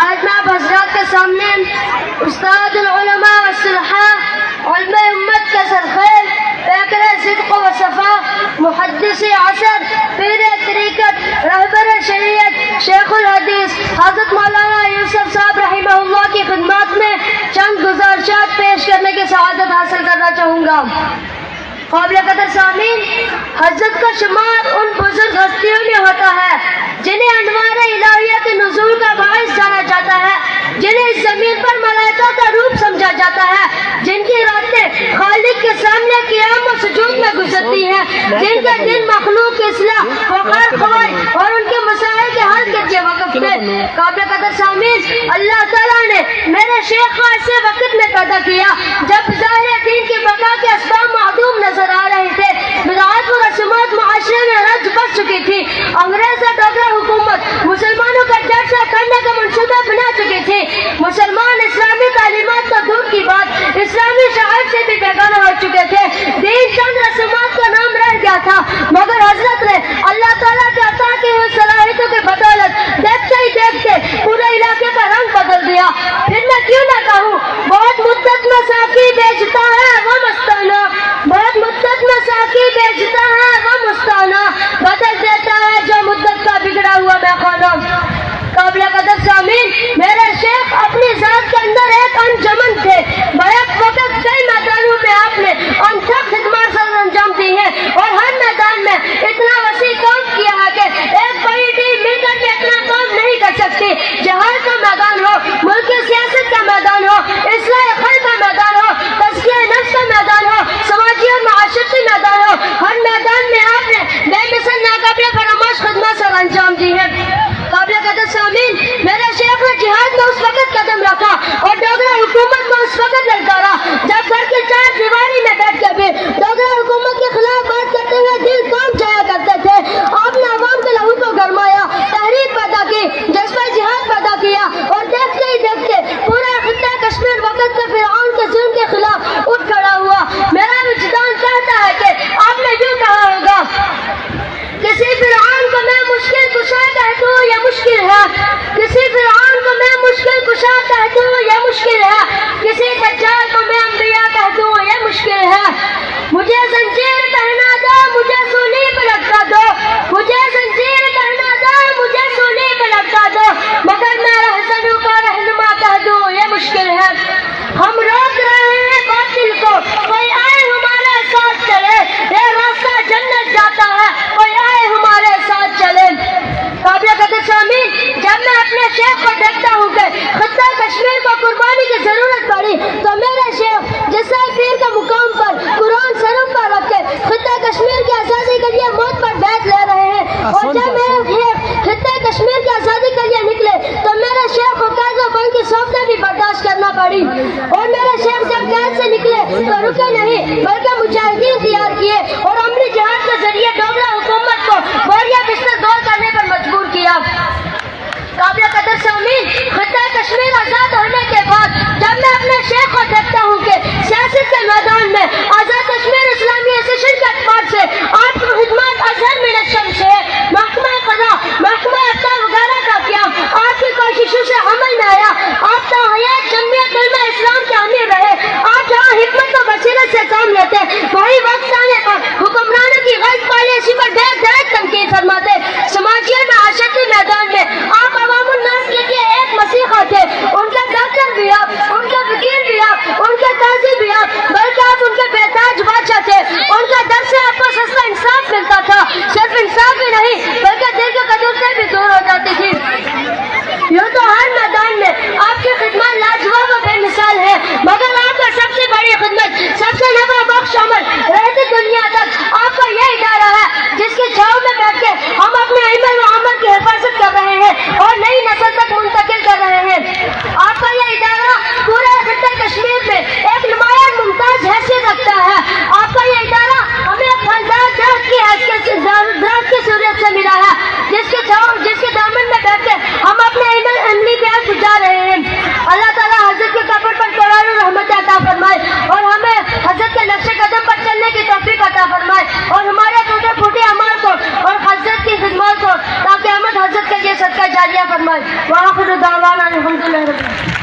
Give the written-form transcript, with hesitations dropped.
آج میں آپ حضرات کے سامنے استاد العلماء والصلحاء علماء امت کے سرخیل پیکر صدق و صفا محدث عصر پیر طریقت رہبر شریعت شیخ الحدیث حضرت مولانا یوسف صاحب رحمہ اللہ کی خدمات میں چند گزارشات پیش کرنے کی سعادت حاصل کرنا چاہوں گا۔ قابل قدر سامعین، حضرت کا شمار ان بزرگ ہستیوں میں ہوتا ہے جنہیں انوار الہیہ کے نزول کا باعث جانا جاتا ہے، جنہیں اس زمین پر ملائکہ کا روپ سمجھا جاتا ہے، جن کی راتیں خالق کے سامنے قیام و سجود میں گزرتی ہیں، جن کے دل مخلوق کی اصلاح وقار خواہ اور ان کے مسائل کے حل کے لیے وقف ہے۔ قابل قدر سامعین، اللہ تعالیٰ نے میرے شیخ کو ایسے وقت میں پیدا کیا جب ظاہر دین کی بقا کے اسباب معدوم نظر آ رہے تھے، بدعات و رسومات معاشرے میں رج بس چکی تھی، انگریز اور ڈوگرا حکومت مسلمانوں کا جڑ سے کرنے کا منصوبہ بنا چکی تھی، مسلمان اسلامی تعلیمات تو دور کی بات اسلامی شعائر سے بھی بیگانہ ہو چکے تھے، دین چند رسومات کا نام رہ گیا تھا، مگر حضرت نے اللہ تعالیٰ کے عطا کی ہوئی صلاحیتوں کی بدولت دیکھتے ہی دیکھتے پورے علاقے کا رنگ بدل دیا۔ پھر میں کیوں نہ کہوں، بہت مدت میں ساقی بیچتا ہے وہ مستانہ، بہت مدت میں ساقی بیچتا ہے وہ مستانہ، بدل دیتا ہے جو مدت کا بگڑا ہوا میخانہ۔ قابل قدر سامعین، میرے شیخ اپنی ذات کے اندر ایک انجمن تھے، بیک وقت کئی میدانوں میں آپ نے انتھک خدمات سر انجام دی ہے اور ہر میدان میں اتنا وسیع کام کیا ہے کہ ایک بڑی ٹیم مل کر کے اتنا کام نہیں کر سکتی۔ جہاد کا میدان ہو، ملکی سیاست کا میدان ہو، اصلاح خلق کا میدان ہو، تزکیہ نفس کا میدان ہو، سماجی اور معاشرتی میدان ہو، ہر میدان میں آپ نے بے مثل ناقابل فراموش خدمات سر انجام دی ہے۔ قابل قدر سامعین، میرے شیخ نے جہاد میں اس وقت قدم رکھا اور ڈوگرا حکومت کو اس وقت للکارا جب گھر کی چار دیواری میں بیٹھ کے بھی ڈوگرا حکومت کے خلاف بات کرتے ہوئے دل کام جایا کرتے تھے۔ آپ نے عوام کے لہو کو گرمایا، تحریک پیدا کی، جذبہ جہاد پیدا کیا اور دیکھتے ہی دیکھتے پورا خطہ کشمیر وقت کے فرعون کے ظلم کے خلاف اٹھ کھڑا ہوا۔ میرا وجدان کہتا ہے کہ آپ نے یوں کہا ہوگا، کسی فرعون کو میں مشکل کشا کہہ دوں یہ مشکل ہے، کسی فرعون کو میں مشکل کشا کہہ دوں یہ مشکل ہے، کسی دجال کو میں انبیاء کہہ دوں یہ مشکل ہے۔ مجھے زنجیر پہنا دو، مجھے سولی پہ لٹکا دو، مجھے زنجیر پہنا دو، مجھے سولی پہ لٹکا دو، مگر میں رہزنوں کو رہنما کہہ دوں یہ مشکل ہے۔ ہم روک رہے ہیں باطل کو، کوئی آئے ہمارے ساتھ چلے، یہ راستہ جنت جاتا ہے، کوئی آئے ہمارے ساتھ چلے۔ قابل قدر سامعین، جب میں اپنے شیخ کو دیکھتا ہوں کہ خطہ کشمیر کو قربانی کی ضرورت پڑی تو میرے شیخ جیسا پیر کے مقام پر قرآن سرم پر رکھ کے خطہ کشمیر کی آزادی کے لیے موت پر بیعت لے رہے ہیں، اور جب میرے شیخ خطہ کشمیر کی آزادی کے لیے نکلے تو میرے شیخ کو قید و بند کی صحبتیں بھی برداشت کرنا پڑی، اور میرے شیخ جب قید سے نکلے تو رکے نہیں بلکہ مجاہدین تیار کیے اور عملی جہاد کے ذریعے ڈوگرا حکومت کو بوریا بستر دور کرنے پر مجبور کیا۔ قابل قدر سامعین، خطہ کشمیر آزاد ہونے کے بعد جب میں اپنے شیخ کو دیکھتا ہوں کہ سیاست کے میدان میں آزاد کشمیر اسلامی ایسوسیشن کے اعتبار سے آپ کی خدمات ازہر من الشمس ہے، محکمہ قضا، محکمہ افتاء وغیرہ کا قیام آپ کی کوششوں سے عمل میں آیا، آپ تاحیات جمعیت کلمہ اسلام کے امیر رہے، آپ جہاں حکمت و بصیرت سے کام لیتے وہی وقت آنے پر حکمرانوں کی غلط پالیسی پر ڈائریکٹ تنقید فرماتے۔ سماجی اور معاشرتی میدان میں آپ عوام الناس کے لیے ایک مسیحا تھے، ان کے ڈاکٹر بھی آپ، ان کے وکیل بھی آپ، ان کے قاضی بھی آپ، بلکہ آپ ان کے بےتاج بادشاہ تھے۔ ان کا در سے آپ کو سستا انصاف ملتا تھا، صرف انصاف ہی نہیں بلکہ دل کے قدر سے بھی دور ہو جاتی تھی۔ یوں تو ہر میدان میں آپ کی خدمات لاجواب و بے مثال ہے، مگر آپ کا سب سے بڑی خدمت، سب سے نفع بخش عمل رہتی دنیا تک آپ کا یہ ادارہ ہے جس کی چھاؤں میں بیٹھ کے ہم اپنے ایمان و عمل کی حفاظت کر رہے ہیں اور نئی نسل تک منتقل کر رہے ہیں۔ آپ کا یہ ادارہ پورے خطہ کشمیر میں ایک نمایاں ممتاز حیثیت رکھتا ہے۔ آپ کا یہ ادارہ ہمیں ایک پھلدار درخت کی صورت سے ملا ہے جس کے دامن میں بیٹھ کے ہم اپنے عملی پیار گزار رہے ہیں۔ اللہ تعالیٰ حضرت کے قبر پر قرآن و رحمت عطا فرمائے اور ہمیں حضرت کے نقش قدم پر دعوانا الحمد لله رب العالمين.